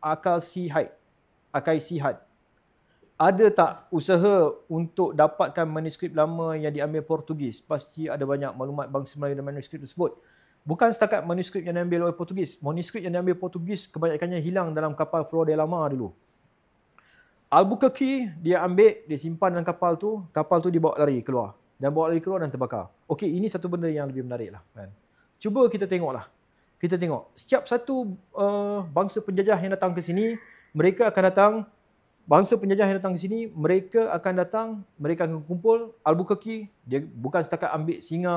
akal sihat. Akal sihat. Ada tak usaha untuk dapatkan manuskrip lama yang diambil Portugis? Pasti ada banyak maklumat bangsa Melayu dan manuskrip tersebut. Bukan setakat manuskrip yang diambil oleh Portugis. Manuskrip yang diambil Portugis kebanyakannya hilang dalam kapal Flor de la Mar dulu. Albuquerque dia ambil, dia simpan dalam kapal tu dibawa lari keluar. Dan bawa lari keluar dan terbakar. Okey, ini satu benda yang lebih menarik lah. Kan? Cuba kita tengoklah. Kita tengok, setiap satu bangsa penjajah yang datang ke sini, mereka akan datang. Bangsa penjajah yang datang ke sini, mereka akan kumpul. Albuquerque, dia bukan setakat ambil singa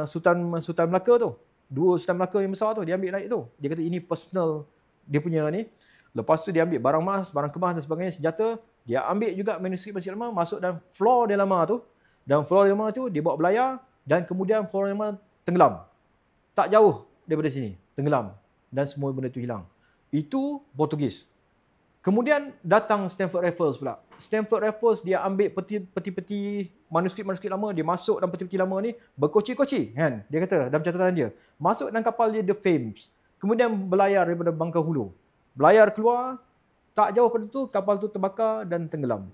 Sultan Melaka tu. 2 Sultan Melaka yang besar tu, dia ambil naik tu. Dia kata ini personal dia punya ni. Lepas tu dia ambil barang emas, barang kemas dan sebagainya, senjata. Dia ambil juga manuskrip lama, masuk dalam Flor de la Mar tu. Dan Flor de la Mar tu, dia bawa belayar dan kemudian Flor de la Mar tenggelam. Tak jauh daripada sini, tenggelam. Dan semua benda tu hilang. Itu Portugis. Kemudian datang Stanford Raffles pula. Stanford Raffles dia ambil peti-peti manuskrip lama, dia masuk dalam peti-peti lama ni, berkoci-koci kan. Dia kata dalam catatan dia, masuk dalam kapal dia The Fames. Kemudian berlayar daripada Bangka Hulu. Berlayar keluar, tak jauh pada tu kapal tu terbakar dan tenggelam.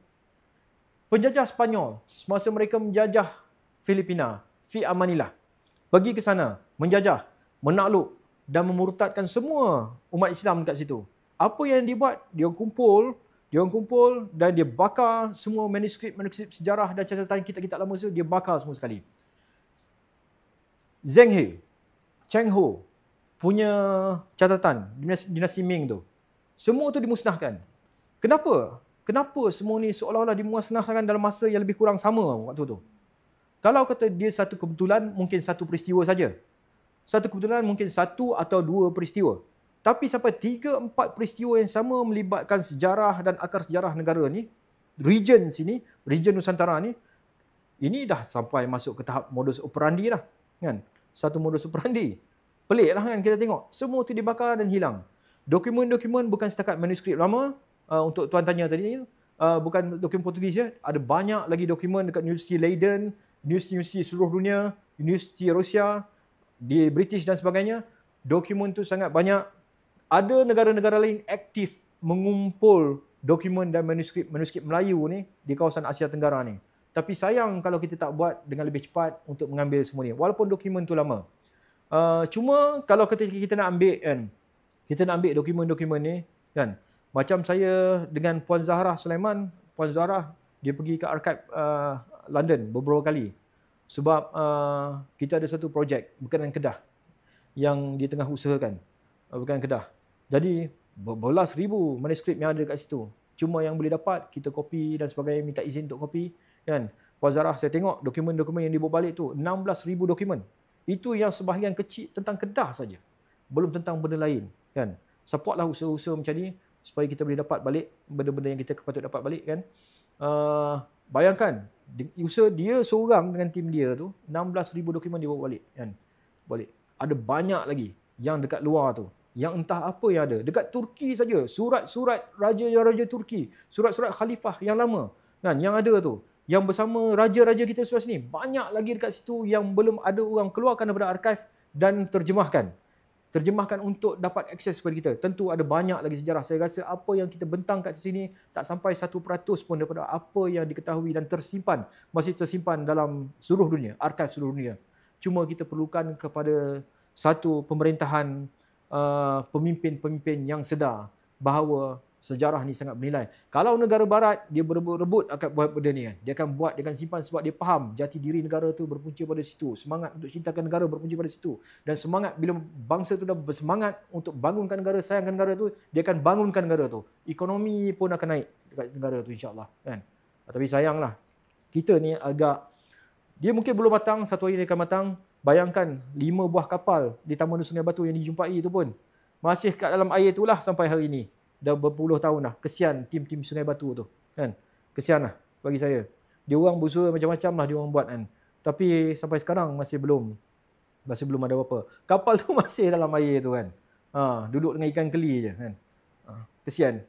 Penjajah Sepanyol semasa mereka menjajah Filipina, fi amanillah. Pergi ke sana, menjajah, menakluk dan memurtadkan semua umat Islam dekat situ. Apa yang dibuat? Dia kumpul dan dia bakar semua manuskrip sejarah dan catatan kitab-kitab lama tu, dia bakar semua sekali. Zheng He, Cheng Ho punya catatan dinasti Ming tu, semua tu dimusnahkan. Kenapa? Kenapa semua ni seolah-olah dimusnahkan dalam masa yang lebih kurang sama waktu tu? Kalau kata dia satu kebetulan, mungkin satu peristiwa saja. Satu kebetulan mungkin 1 atau 2 peristiwa. Tapi sampai 3-4 peristiwa yang sama melibatkan sejarah dan akar sejarah negara ni, region sini, region Nusantara ni, ini dah sampai masuk ke tahap modus operandi lah. Kan? Satu modus operandi. Pelik lah kan kita tengok. Semua tu dibakar dan hilang. Dokumen-dokumen bukan setakat manuskrip lama, untuk tuan tanya tadi, bukan dokumen Portugis je, ada banyak lagi dokumen dekat Universiti Leiden, universiti seluruh dunia, Universiti Rusia, di British dan sebagainya. Dokumen tu sangat banyak. Ada negara-negara lain aktif mengumpul dokumen dan manuskrip Melayu ni di kawasan Asia Tenggara ni. Tapi sayang kalau kita tak buat dengan lebih cepat untuk mengambil semua ni. Walaupun dokumen tu lama. Cuma kalau kita nak ambil kan, kita nak ambil dokumen-dokumen ni kan. Macam saya dengan Puan Zahra Sulaiman, Puan Zahra dia pergi ke archive London beberapa kali. Sebab kita ada satu projek berkenaan Kedah yang dia tengah usahakan. Berkenaan Kedah. Jadi berbelas ribu manuskrip yang ada kat situ. Cuma yang boleh dapat kita copy dan sebagainya, minta izin untuk copy kan. Puan Zahra saya tengok dokumen-dokumen yang dibawa balik tu 16,000 dokumen. Itu yang sebahagian kecil tentang Kedah saja. Belum tentang benda lain kan. Supportlah usaha-usaha macam ni supaya kita boleh dapat balik benda-benda yang kita patut dapat balik kan. Bayangkan usaha dia seorang dengan tim dia tu 16,000 dokumen dia bawa balik kan. Balik. Ada banyak lagi yang dekat luar tu. Yang entah apa yang ada. Dekat Turki saja, surat-surat raja-raja Turki, surat-surat khalifah yang lama kan, yang ada tu, yang bersama raja-raja kita sebelah sini, banyak lagi dekat situ yang belum ada orang keluarkan daripada archive dan terjemahkan untuk dapat akses kepada kita. Tentu ada banyak lagi sejarah. Saya rasa apa yang kita bentang kat sini tak sampai 1% pun daripada apa yang diketahui dan tersimpan, masih tersimpan dalam seluruh dunia, archive seluruh dunia. Cuma kita perlukan kepada satu pemerintahan, pemimpin-pemimpin yang sedar bahawa sejarah ni sangat bernilai. Kalau negara barat dia berebut-rebut akan buat benda ni kan. Dia akan buat, dia akan simpan sebab dia faham jati diri negara tu berpunca pada situ. Semangat untuk cintakan negara berpunca pada situ. Dan semangat bila bangsa tu dah bersemangat untuk bangunkan negara, sayangkan negara tu, dia akan bangunkan negara tu. Ekonomi pun akan naik dekat negara tu insya-Allah kan. Tapi sayanglah kita ni agak, dia mungkin belum matang, satu hari dia akan matang. Bayangkan 5 buah kapal di Taman Sungai Batu yang dijumpai itu pun masih kat dalam air itulah sampai hari ini. Dah berpuluh tahun dah. Kesian tim-tim Sungai Batu tu kan. Kesian lah bagi saya. Dia orang berusaha macam-macam lah dia orang buat kan. Tapi sampai sekarang masih belum ada apa-apa. Kapal tu masih dalam air tu kan. Duduk dengan ikan keli je kan. Kesian.